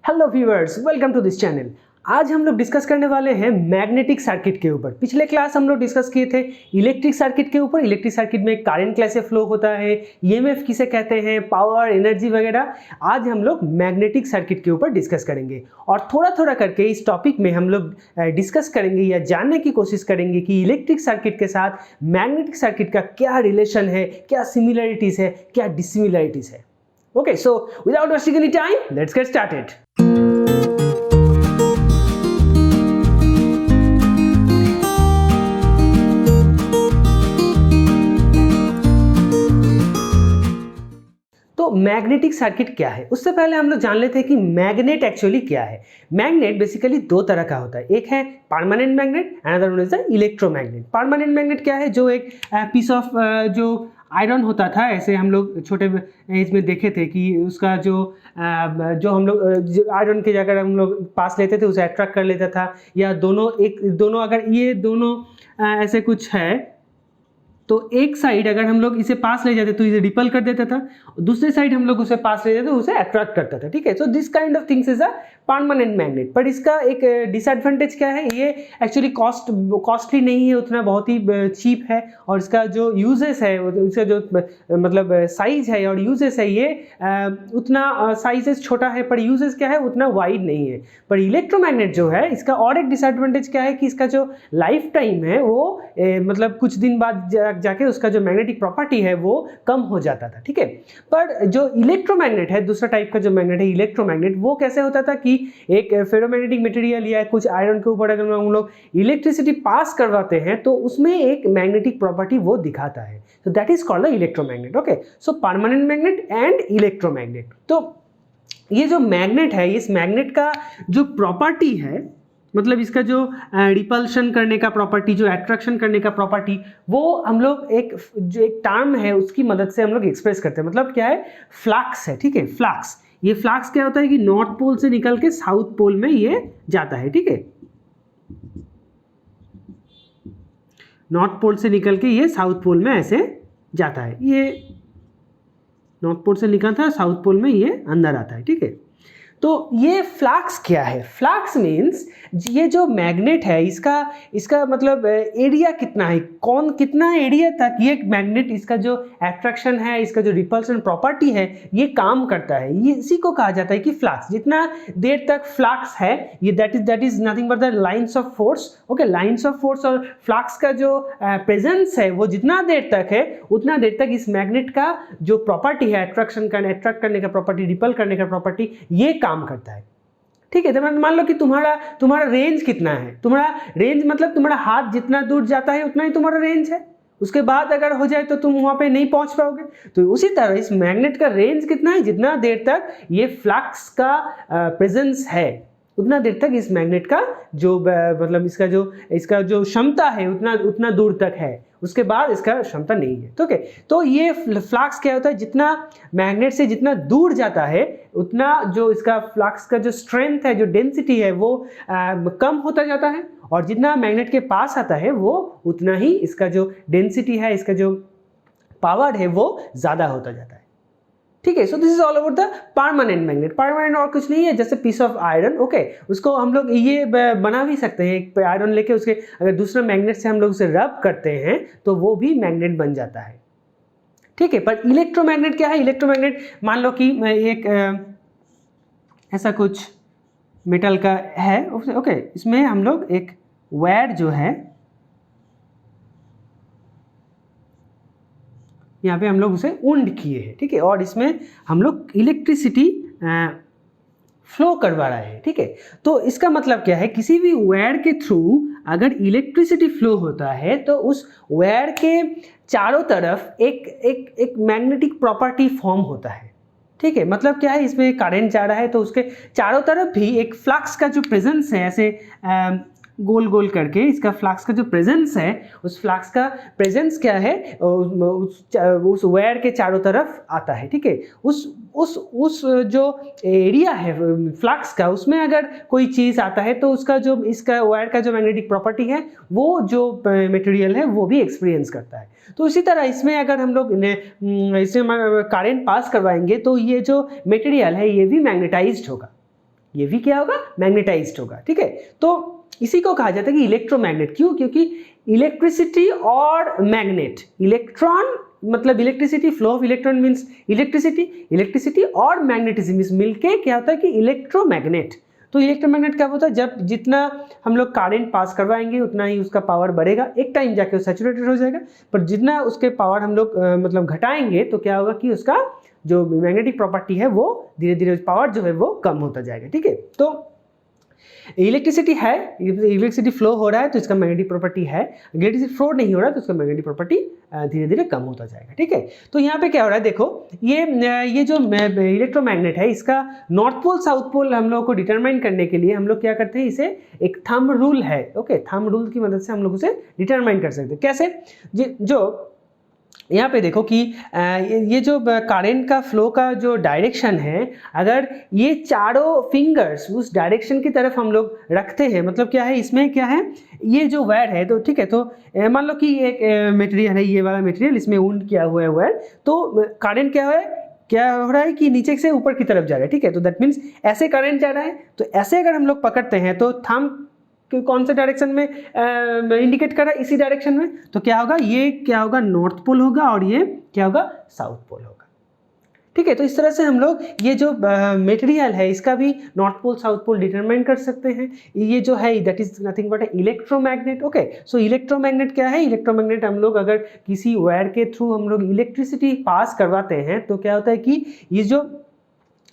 Hello viewers, welcome to this channel. आज हम लोग डिस्कस करने वाले हैं मैग्नेटिक सर्किट के ऊपर। पिछले क्लास हम लोग डिस्कस किए थे इलेक्ट्रिक सर्किट के ऊपर। इलेक्ट्रिक सर्किट में करंट कैसे फ्लो होता है, ईएमएफ किसे कहते हैं, पावर, एनर्जी वगैरह। आज हम लोग मैग्नेटिक सर्किट के ऊपर डिस्कस करेंगे और थोड़ा थोड़ा करके इस टॉपिक में हम लोग डिस्कस करेंगे या जानने की कोशिश करेंगे कि इलेक्ट्रिक सर्किट के साथ मैग्नेटिक सर्किट का क्या रिलेशन है, क्या सिमिलरिटीज है, क्या डिसिमिलरिटीज है। Okay, so without wasting any time, let's get started. तो मैग्नेटिक सर्किट क्या है, उससे पहले हम लोग जान लेते हैं कि मैग्नेट एक्चुअली क्या है। मैग्नेट बेसिकली दो तरह का होता है, एक है permanent magnet, another one is the electromagnet. Permanent magnet क्या है, जो एक पीस ऑफ जो आयरन होता था, ऐसे हम लोग छोटे एज में देखे थे कि उसका जो हम लोग आयरन के जगह हम लोग पास लेते थे उसे अट्रैक्ट कर लेता था, या दोनों अगर ये दोनों ऐसे कुछ है तो एक साइड अगर हम लोग इसे पास ले जाते तो इसे रिपल कर देता था, दूसरे साइड हम लोग उसे पास ले जाते तो उसे अट्रैक्ट करता था। ठीक है, so this kind of things is a permanent magnet. पर इसका एक डिसएडवांटेज क्या है, ये एक्चुअली कॉस्टली नहीं है उतना, बहुत ही चीप है। और इसका जो यूजेस है, इसका जो मतलब साइज है और यूजेस है, ये उतना साइजेस छोटा है पर यूजेस क्या है उतना वाइड नहीं है। पर इलेक्ट्रोमैग्नेट जो है, इसका और एक डिसएडवांटेज क्या है कि इसका जो लाइफ टाइम है वो मतलब कुछ दिन बाद जाके उसका जो मैग्नेटिक प्रॉपर्टी है वो कम हो जाता था। ठीक है, पर जो इलेक्ट्रोमैग्नेट है, दूसरा टाइप का जो मैग्नेट है इलेक्ट्रोमैग्नेट, वो कैसे होता था कि एक फेरोमैग्नेटिक मटेरियल या कुछ आयरन के ऊपर अगर हम लोग इलेक्ट्रिसिटी पास करवाते हैं तो उसमें एक मैग्नेटिक प्रॉपर्टी वो दिखाता है। So that is called the electromagnet. Okay, so permanent magnet and electromagnet. तो ये जो मैग्नेट है, इस मैग्नेट का जो प्रॉपर्टी है, मतलब इसका जो रिपल्शन करने का प्रॉपर्टी, जो अट्रैक्शन करने का प्रॉपर्टी, वो हम लोग जो एक टर्म है उसकी मदद से हम लोग एक्सप्रेस करते हैं। मतलब क्या है, फ्लक्स है। ठीक है, फ्लक्स, ये फ्लक्स क्या होता है कि नॉर्थ पोल से निकल के साउथ पोल में ये जाता है। ठीक है, नॉर्थ पोल से निकल के ये साउथ पोल में ऐसे जाता है। ये नॉर्थ पोल से निकलता है, साउथ पोल में ये अंदर आता है। ठीक है, तो ये फ्लक्स क्या है, फ्लक्स मीन्स ये जो मैग्नेट है इसका मतलब एरिया कितना है, कितना एरिया तक ये मैग्नेट, इसका जो अट्रैक्शन है, इसका जो रिपल्शन प्रॉपर्टी है, ये काम करता है। ये इसी को कहा जाता है कि फ्लक्स। जितना देर तक फ्लक्स है, ये that is nothing but the lines of force. Okay, lines of force और फ्लक्स का जो प्रेजेंस है वो जितना देर तक है उतना देर तक इस मैग्नेट का जो प्रॉपर्टी है, अट्रैक्ट करने का प्रॉपर्टी, रिपल करने का प्रॉपर्टी, ये काम करता है। ठीक है, तो मान लो कि तुम्हारा रेंज कितना है, तुम्हारा रेंज मतलब तुम्हारा हाथ जितना दूर जाता है उतना ही तुम्हारा रेंज है। उसके बाद अगर हो जाए तो तुम वहां पे नहीं पहुंच पाओगे। तो उसी तरह इस मैग्नेट का रेंज कितना है, जितना देर तक ये फ्लक्स का प्रेजेंस है उतना देर तक इस मैग्नेट का जो मतलब इसका जो क्षमता है उतना दूर तक है, उसके बाद इसका क्षमता नहीं है। तो तो ये फ्लक्स क्या होता है, जितना मैग्नेट से जितना दूर जाता है उतना जो इसका फ्लक्स का जो स्ट्रेंथ है, जो डेंसिटी है, वो कम होता जाता है, और जितना मैग्नेट के पास आता है वो उतना ही इसका जो डेंसिटी है, इसका जो पावर है, वो ज़्यादा होता जाता है। ठीक है, so this is all about the permanent magnet. Permanent और कुछ नहीं है, जैसे पीस ऑफ आयरन। ओके, उसको हम लोग ये बना भी सकते हैं, एक आयरन लेके उसके अगर दूसरे मैग्नेट से हम लोग उसे रब करते हैं तो वो भी मैग्नेट बन जाता है। ठीक है, पर इलेक्ट्रोमैग्नेट क्या है, इलेक्ट्रोमैग्नेट मान लो कि एक ऐसा कुछ मेटल का है। ओके, इसमें हम लोग एक वायर जो है, यहाँ पे हम लोग उसे वुंड किए हैं। ठीक है, और इसमें हम लोग इलेक्ट्रिसिटी फ्लो करवा रहे हैं। ठीक है, तो इसका मतलब क्या है, किसी भी वायर के थ्रू अगर इलेक्ट्रिसिटी फ्लो होता है तो उस वायर के चारों तरफ एक मैग्नेटिक प्रॉपर्टी फॉर्म होता है। ठीक है, मतलब क्या है, इसमें करंट जा रहा है तो उसके चारों तरफ भी एक फ्लक्स का जो प्रेजेंस है, ऐसे गोल गोल करके इसका फ्लक्स का जो प्रेजेंस है, उस फ्लक्स का प्रेजेंस क्या है, उस वायर के चारों तरफ आता है। ठीक है, उस जो एरिया है फ्लक्स का, उसमें अगर कोई चीज़ आता है तो उसका जो इसका वायर का जो मैग्नेटिक प्रॉपर्टी है वो जो मटेरियल है वो भी एक्सपीरियंस करता है। तो इसी तरह इसमें अगर हम लोग इसमें करंट पास करवाएंगे तो ये जो मटेरियल है ये भी मैग्नेटाइज्ड होगा। ये भी क्या होगा, मैग्नेटाइज्ड होगा, ठीक है। तो इसी को कहा जाता है कि इलेक्ट्रोमैग्नेट। क्यों? क्योंकि इलेक्ट्रिसिटी और मैग्नेट, इलेक्ट्रॉन मतलब electricity, flow of electron means electricity, electricity और मैग्नेटिज्म मिलके क्या होता है कि इलेक्ट्रोमैग्नेट। तो इलेक्ट्रोमैग्नेट क्या होता है, जब जितना हम लोग करंट पास करवाएंगे उतना ही उसका पावर बढ़ेगा, एक टाइम जाके वो सैचुरेटेड हो जाएगा, पर जितना उसके पावर हम लोग मतलब घटाएंगे तो क्या होगा कि उसका जो मैग्नेटिक प्रॉपर्टी है वो धीरे धीरे पावर जो है वो कम होता जाएगा, ठीक है। तो इलेक्ट्रिसिटी है, इलेक्ट्रिसिटी फ्लो हो रहा है तो इसका मैग्नेटिक प्रॉपर्टी है, इलेक्ट्रिसिटी फ्लो नहीं हो रहा है तो उसका मैग्नेटिक प्रॉपर्टी धीरे धीरे कम होता जाएगा, ठीक है। तो यहाँ पे क्या हो रहा है, देखो ये जो इलेक्ट्रोमैग्नेट है इसका नॉर्थ पोल साउथ पोल हम लोग को डिटरमाइन करने के लिए हम लोग क्या करते हैं, इसे एक थंब रूल है, ओके, थंब रूल की मदद से हम लोग उसे डिटरमाइन कर सकते हैं। कैसे? जो यहाँ पे देखो कि ये जो करंट का फ्लो का जो डायरेक्शन है, अगर ये चारों फिंगर्स उस डायरेक्शन की तरफ हम लोग रखते हैं, मतलब क्या है इसमें, क्या है, ये जो वायर है, तो ठीक है, तो मान लो कि एक मटेरियल है, ये वाला मटेरियल, इसमें वुंड किया हुआ है वायर, तो करंट क्या है, क्या हो रहा है कि नीचे से ऊपर की तरफ जा रहा है, ठीक है। तो दैट मीन्स ऐसे करंट जा रहा है, तो ऐसे अगर हम लोग पकड़ते हैं तो थंब कौन से डायरेक्शन में इंडिकेट कर रहा है, इसी डायरेक्शन में, तो क्या होगा, ये क्या होगा, नॉर्थ पोल होगा और ये क्या होगा, साउथ पोल होगा, ठीक है। तो इस तरह से हम लोग ये जो मटेरियल है इसका भी north pole south pole determine कर सकते हैं। ये जो है that is nothing but electromagnet, okay. So electromagnet क्या है, इलेक्ट्रोमैग्नेट हम लोग अगर किसी वायर के थ्रू हम लोग इलेक्ट्रिसिटी पास करवाते हैं तो क्या होता है कि ये जो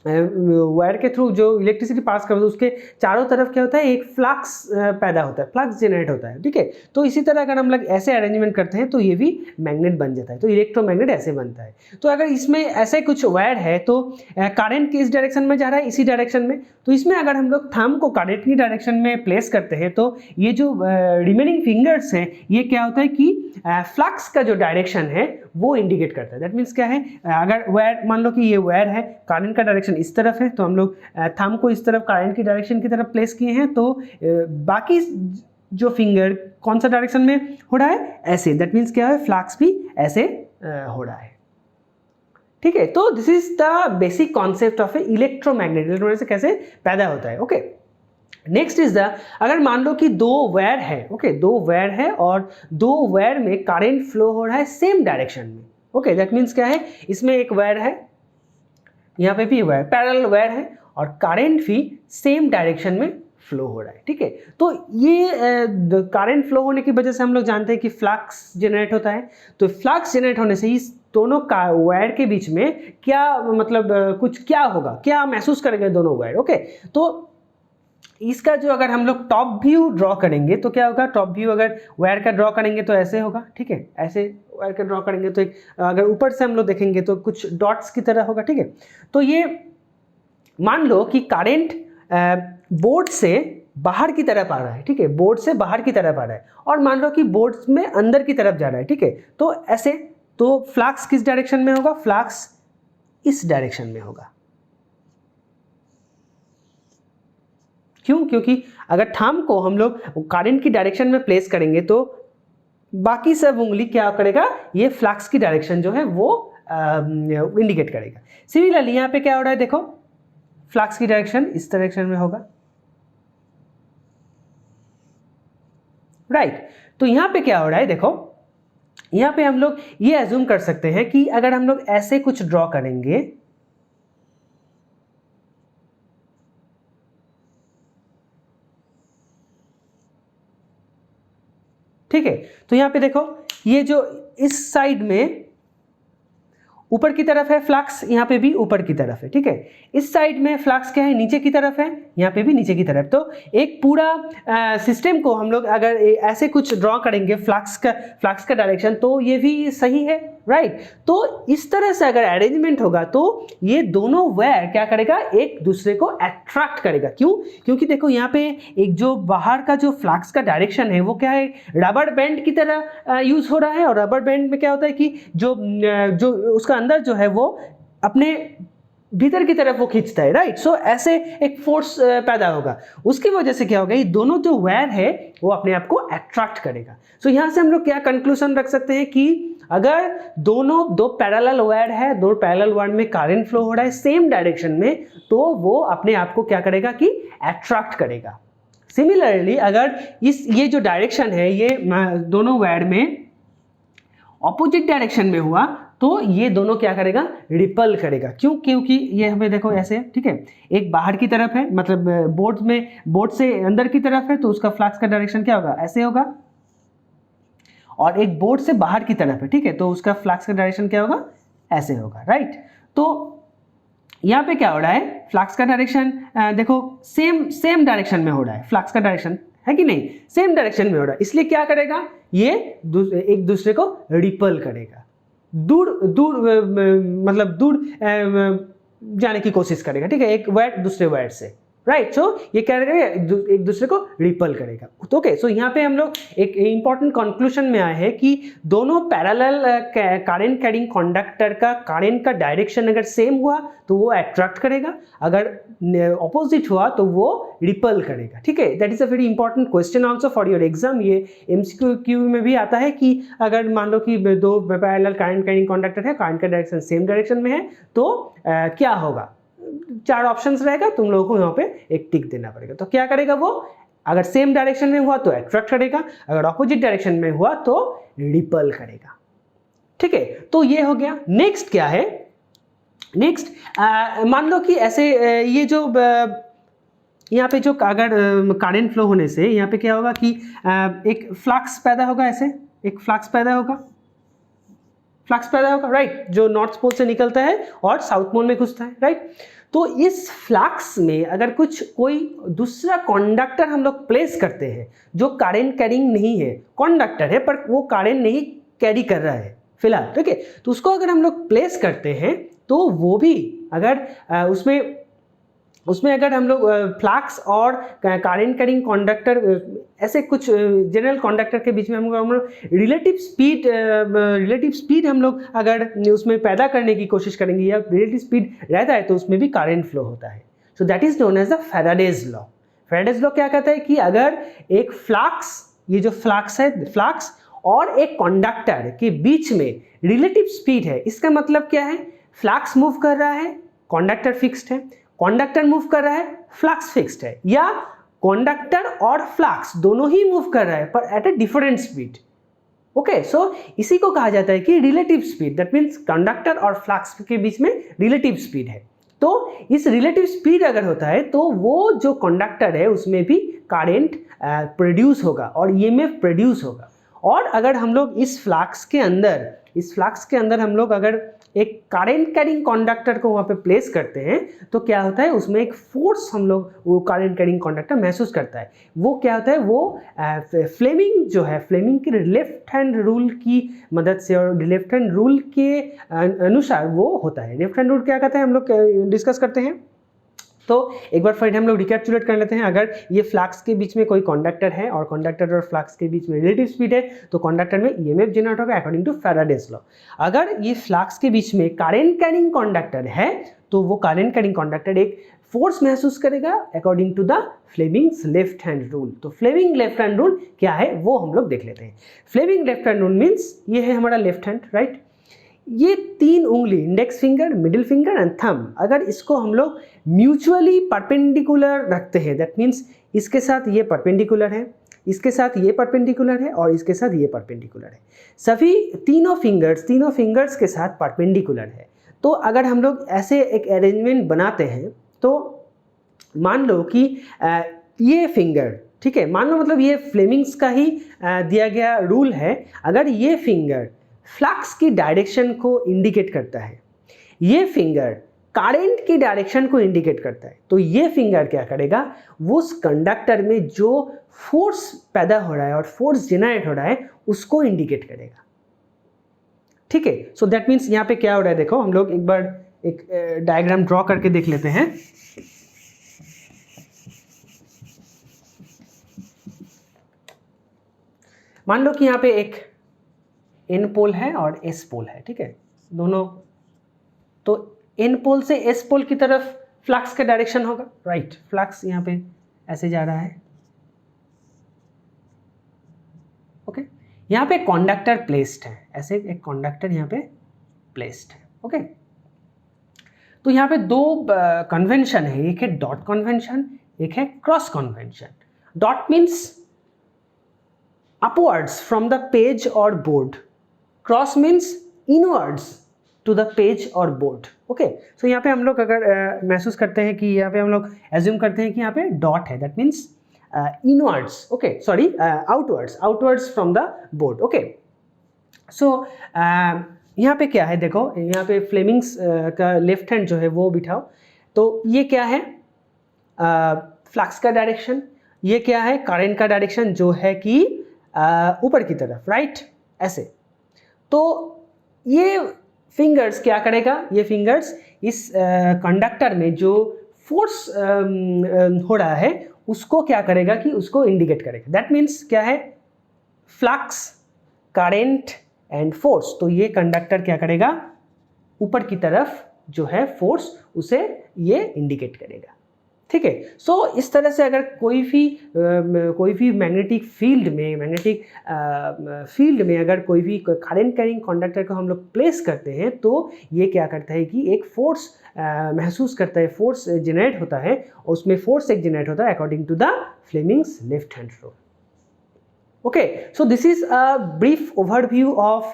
वायर के थ्रू जो इलेक्ट्रिसिटी पास करते हैं उसके चारों तरफ क्या होता है, एक फ्लक्स पैदा होता है, फ्लक्स जनरेट होता है, ठीक है। तो इसी तरह अगर हम लोग ऐसे अरेंजमेंट करते हैं तो ये भी मैग्नेट बन जाता है, तो इलेक्ट्रोमैग्नेट ऐसे बनता है। तो अगर इसमें ऐसे कुछ वायर है तो करंट किस डायरेक्शन में जा रहा है, इसी डायरेक्शन में, तो इसमें अगर हम लोग थंब को करंट की डायरेक्शन में प्लेस करते हैं तो ये जो रिमेनिंग फिंगर्स हैं ये क्या होता है कि फ्लक्स का जो डायरेक्शन है वो इंडिकेट करता है। दैट मीन्स क्या है, अगर वायर मान लो कि ये वायर है, करंट का डायरेक्शन इस तरफ है, तो हम लोग थंब को इस तरफ करंट की डायरेक्शन की तरफ प्लेस किए हैं, तो बाकी जो फिंगर कौन सा डायरेक्शन में हो रहा है, ऐसे। दैट मीन्स क्या है, फ्लक्स भी ऐसे हो रहा है, ठीक है। तो this is the basic concept of A electromagnet, electromagnet से कैसे पैदा होता है, ओके। नेक्स्ट इज द, अगर मान लो कि दो वायर है, ओके, दो वायर है और दो वायर में करंट फ्लो हो रहा है सेम डायरेक्शन में, ओके। दैट मीन्स क्या है, इसमें एक वायर है, यहाँ पे भी वायर, पैरेलल वायर है और करंट भी सेम डायरेक्शन में फ्लो हो रहा है, ठीक है। तो ये करंट फ्लो होने की वजह से हम लोग जानते हैं कि फ्लक्स जनरेट होता है। तो फ्लक्स जनरेट होने से इस दोनों का वायर के बीच में क्या मतलब कुछ क्या होगा, क्या महसूस करेंगे दोनों वायर, ओके। तो इसका जो अगर हम लोग टॉप व्यू ड्रॉ करेंगे तो क्या होगा, टॉप व्यू अगर वायर का ड्रॉ करेंगे तो ऐसे होगा, ठीक है, ऐसे वायर का ड्रॉ करेंगे तो एक, अगर ऊपर से हम लोग देखेंगे तो कुछ डॉट्स की तरह होगा, ठीक है। तो ये मान लो कि करंट बोर्ड से बाहर की तरफ आ रहा है, ठीक है, बोर्ड से बाहर की तरफ आ रहा है, और मान लो कि बोर्ड में अंदर की तरफ जा रहा है, ठीक है। तो ऐसे, तो फ्लक्स किस डायरेक्शन में होगा, फ्लक्स इस डायरेक्शन में होगा। क्यों? क्योंकि अगर थंब को हम लोग करंट की डायरेक्शन में प्लेस करेंगे तो बाकी सब उंगली क्या करेगा, ये फ्लक्स की डायरेक्शन जो है वो इंडिकेट करेगा। सिमिलरली यहाँ पे क्या हो रहा है, देखो फ्लक्स की डायरेक्शन इस डायरेक्शन में होगा, राइट। तो यहाँ पे क्या हो रहा है, देखो यहाँ पे हम लोग ये अज्यूम कर सकते हैं कि अगर हम लोग ऐसे कुछ ड्रॉ करेंगे, ठीक है। तो यहाँ पे देखो ये जो इस साइड में ऊपर की तरफ है फ्लक्स, यहाँ पे भी ऊपर की तरफ है, ठीक है। इस साइड में फ्लक्स क्या है, नीचे की तरफ है, यहाँ पे भी नीचे की तरफ। तो एक पूरा सिस्टम को हम लोग अगर ऐसे कुछ ड्रॉ करेंगे फ्लक्स का डायरेक्शन, तो ये भी सही है, राइट। तो इस तरह से अगर अरेंजमेंट होगा तो ये दोनों वायर क्या करेगा, एक दूसरे को अट्रैक्ट करेगा। क्यों? क्योंकि देखो यहाँ पे एक जो बाहर का जो फ्लक्स का डायरेक्शन है वो क्या है, रबर बैंड की तरह यूज हो रहा है, और रबर बैंड में क्या होता है कि जो उसका अंदर जो है वो अपने भीतर की तरफ वो खींचता है, राइट। सो ऐसे एक फोर्स पैदा होगा, उसकी वजह से क्या होगा, ये दोनों जो वायर है वो अपने आप को अट्रैक्ट करेगा। सो यहाँ से हम लोग क्या कंक्लूजन रख सकते हैं कि अगर दो पैरेलल वायर है, दो पैरेलल वायर में करंट फ्लो हो रहा है सेम डायरेक्शन में, तो वो अपने आप को क्या करेगा कि अट्रैक्ट करेगा। सिमिलरली अगर ये जो डायरेक्शन है ये दोनों वायर में ऑपोजिट डायरेक्शन में हुआ तो ये दोनों क्या करेगा, रिपल करेगा। क्यों? क्योंकि ये हमें देखो ऐसे, ठीक है, एक बाहर की तरफ है, मतलब बोर्ड से अंदर की तरफ है, तो उसका फ्लक्स का डायरेक्शन क्या होगा, ऐसे होगा, और एक बोर्ड से बाहर की तरफ है, ठीक है, तो उसका फ्लक्स का डायरेक्शन क्या होगा, ऐसे होगा, राइट। तो यहाँ पे क्या हो रहा है, फ्लक्स का डायरेक्शन देखो सेम डायरेक्शन में हो रहा है, फ्लक्स का डायरेक्शन है कि नहीं, सेम डायरेक्शन में हो रहा है, इसलिए क्या करेगा, ये एक दूसरे को रिपल करेगा, मतलब दूर जाने की कोशिश करेगा, ठीक है, एक वायर दूसरे वायर से, राइट। सो ये क्या करेगा, एक दूसरे को रिपल करेगा। तो ओके, सो यहाँ पे हम लोग एक इंपॉर्टेंट कंक्लूजन में आए हैं कि दोनों पैरेलल करंट कैरिंग कंडक्टर का करंट का डायरेक्शन अगर सेम हुआ तो वो अट्रैक्ट करेगा, अगर ऑपोजिट हुआ तो वो रिपल करेगा, ठीक है। That is a very important question also for your exam. ये MCQ में भी आता है कि अगर मान लो कि दो पैरेलल करंट कैरिंग कंडक्टर है, करंट का डायरेक्शन सेम डायरेक्शन में है, तो क्या होगा, 4 ऑप्शंस रहेगा, तुम लोगों को यहाँ पे एक टिक देना पड़ेगा। तो क्या करेगा वो, अगर सेम डायरेक्शन में हुआ तो अट्रैक्ट करेगा, अगर ऑपोजिट डायरेक्शन में हुआ तो रिपल करेगा, ठीक है। तो ये हो गया। नेक्स्ट क्या है, नेक्स्ट मान लो कि ऐसे ये जो यहाँ पे जो अगर करंट फ्लो होने से यहाँ पे क्या होगा कि एक फ्लक्स पैदा होगा, ऐसे एक फ्लक्स पैदा होगा, राइट, जो नॉर्थ पोल से निकलता है और साउथ पोल में घुसता है, राइट। तो इस फ्लक्स में अगर कोई दूसरा कंडक्टर हम लोग प्लेस करते हैं जो करंट कैरिंग नहीं है, कंडक्टर है पर वो करंट नहीं कैरी कर रहा है फिलहाल, ठीक है, तो उसको अगर हम लोग प्लेस करते हैं तो वो भी अगर उसमें अगर हम लोग फ्लक्स और करंट कैरिंग कंडक्टर ऐसे कुछ जनरल कंडक्टर के बीच में हम लोग रिलेटिव स्पीड हम लोग अगर उसमें पैदा करने की कोशिश करेंगे या रिलेटिव स्पीड रहता है तो उसमें भी करंट फ्लो होता है। So that is known as the Faraday's law. Faraday's law क्या कहता है कि अगर एक फ्लक्स, ये जो फ्लक्स है, फ्लक्स और एक कंडक्टर के बीच में रिलेटिव स्पीड है, इसका मतलब क्या है, फ्लक्स मूव कर रहा है, कंडक्टर फिक्स्ड है, कंडक्टर मूव कर रहा है, फ्लक्स फिक्स्ड है, या कंडक्टर और फ्लक्स दोनों ही मूव कर रहा है पर at a different speed. Okay, so इसी को कहा जाता है कि relative speed. That means conductor और फ्लक्स के बीच में रिलेटिव स्पीड है। तो इस रिलेटिव स्पीड अगर होता है तो वो जो कंडक्टर है उसमें भी करंट प्रोड्यूस होगा और EMF प्रोड्यूस होगा। और अगर हम लोग इस फ्लक्स के अंदर हम लोग अगर एक करंट कैरिंग कंडक्टर को वहाँ पे प्लेस करते हैं तो क्या होता है, उसमें एक फोर्स हम लोग वो करंट कैरिंग कंडक्टर महसूस करता है। वो क्या होता है, वो फ्लेमिंग जो है, फ्लेमिंग के लेफ्ट हैंड रूल की मदद से और लेफ्ट हैंड रूल के अनुसार वो होता है। लेफ्ट हैंड रूल क्या कहते हैं हम लोग डिस्कस करते हैं। तो एक बार फिर हम लोग रिकैप्चुलेट कर लेते हैं। अगर ये फ्लक्स के बीच में कोई कंडक्टर है और कंडक्टर और फ्लक्स के बीच में रिलेटिव स्पीड है तो कंडक्टर में EMF जनरेट होगा अकॉर्डिंग टू फैराडेज लॉ। अगर ये फ्लक्स के बीच में करंट कैरिंग कंडक्टर है तो वो करंट कैरिंग कंडक्टर एक फोर्स महसूस करेगा according to the Fleming's left hand rule. तो फ्लेमिंग लेफ्ट हैंड रूल क्या है वो हम लोग देख लेते हैं। Fleming left hand rule means ये है हमारा लेफ्ट हैंड, राइट। ये 3 उंगली, index finger, middle finger and thumb, अगर इसको हम लोग म्यूचुअली परपेंडिकुलर रखते हैं, दैट मीन्स इसके साथ ये परपेंडिकुलर है, इसके साथ ये परपेंडिकुलर है और इसके साथ ये परपेंडिकुलर है। सभी तीनों फिंगर्स के साथ परपेंडिकुलर है। तो अगर हम लोग ऐसे एक अरेंजमेंट बनाते हैं तो मान लो कि ये फिंगर, ठीक है, मान लो मतलब ये फ्लेमिंग्स का ही दिया गया रूल है। अगर ये फिंगर फ्लक्स की डायरेक्शन को इंडिकेट करता है, ये फिंगर करंट की डायरेक्शन को इंडिकेट करता है, तो ये फिंगर क्या करेगा, वो उस कंडक्टर में जो फोर्स पैदा हो रहा है और फोर्स जनरेट हो रहा है उसको इंडिकेट करेगा, ठीक है। सो दैट मीन्स यहाँ पे क्या हो रहा है, देखो हम लोग एक बार एक डायग्राम ड्रॉ करके देख लेते हैं। मान लो कि यहाँ पे एक N पोल है और S पोल है, ठीक है, दोनों। तो N पोल से S पोल की तरफ फ्लक्स का डायरेक्शन होगा, राइट। फ्लक्स यहाँ पे ऐसे जा रहा है, ओके। यहाँ पे कंडक्टर प्लेस्ड है, ऐसे एक कंडक्टर यहाँ पे प्लेस्ड है। ओके, तो यहाँ पे दो कन्वेंशन है, एक है डॉट कन्वेंशन, एक है cross convention. Dot means upwards from the page और board, cross means inwards to the page और बोर्ड। ओके, सो यहाँ पे हम लोग अगर महसूस करते हैं कि यहाँ पे हम लोग एज्यूम करते हैं कि यहाँ पे डॉट है, that means inwards, okay sorry outwards from the board. Okay, so यहाँ पे क्या है, देखो यहाँ पे फ्लेमिंग्स का लेफ्ट हैंड जो है वो बिठाओ, तो ये क्या है फ्लक्स का डायरेक्शन, ये क्या है करंट का डायरेक्शन जो है कि ऊपर की तरफ, राइट, ऐसे। तो ये फिंगर्स क्या करेगा, ये फिंगर्स इस कंडक्टर में जो फोर्स हो रहा है उसको क्या करेगा कि उसको इंडिकेट करेगा। दैट मीन्स क्या है, फ्लक्स, करंट एंड फोर्स। तो ये कंडक्टर क्या करेगा, ऊपर की तरफ जो है फोर्स उसे ये इंडिकेट करेगा। ठीक है, सो इस तरह से अगर कोई भी मैग्नेटिक फील्ड में अगर कोई भी करंट कैरिंग कंडक्टर को हम लोग प्लेस करते हैं तो ये क्या करता है कि एक फोर्स महसूस करता है, फोर्स जनरेट होता है, और उसमें फोर्स एक जनरेट होता है according to the Fleming's left hand rule. Okay, so this is a brief overview of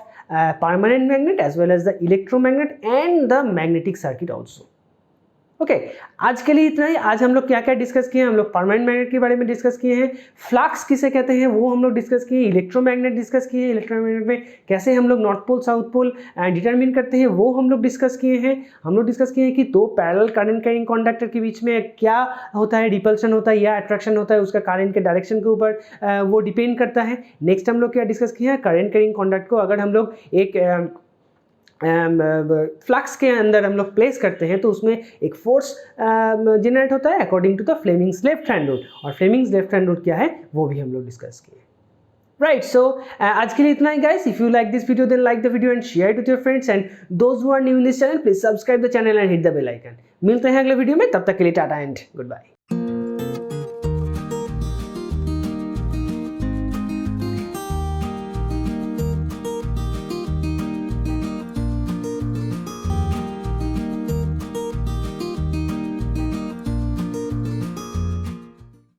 permanent magnet as well as the electromagnet and the magnetic circuit also. Okay, आज के लिए इतना ही। आज हम लोग क्या क्या डिस्कस किए हैं, हम लोग परमानेंट मैग्नेट के बारे में डिस्कस किए हैं, फ्लक्स किसे कहते हैं वो हम लोग डिस्कस किए, इलेक्ट्रोमैग्नेट डिस्कस किए, इलेक्ट्रोमैग्नेट में कैसे हम लोग north pole south pole determine करते हैं वो हम लोग डिस्कस किए हैं। हम लोग डिस्कस किए हैं कि दो पैरेलल करंट कैरिंग कंडक्टर के बीच में क्या होता है, रिपल्शन होता है या अट्रैक्शन होता है, उसका करंट के डायरेक्शन के ऊपर वो डिपेंड करता है। नेक्स्ट हम लोग क्या डिस्कस किए हैं, करंट कैरिंग कंडक्टर को अगर हम लोग एक फ्लक्स के अंदर हम लोग प्लेस करते हैं तो उसमें एक फोर्स जनरेट होता है according to the Fleming's left hand rule, और फ्लेमिंग्स लेफ्ट हैंड रूल क्या है वो भी हम लोग डिस्कस किए। राइट, सो आज के लिए इतना ही guys. If you like this video then like the video and share it with your friends, and those who are new in this channel please subscribe the channel and hit the bell icon. मिलते हैं अगले video में, तब तक के लिए Tata and good bye.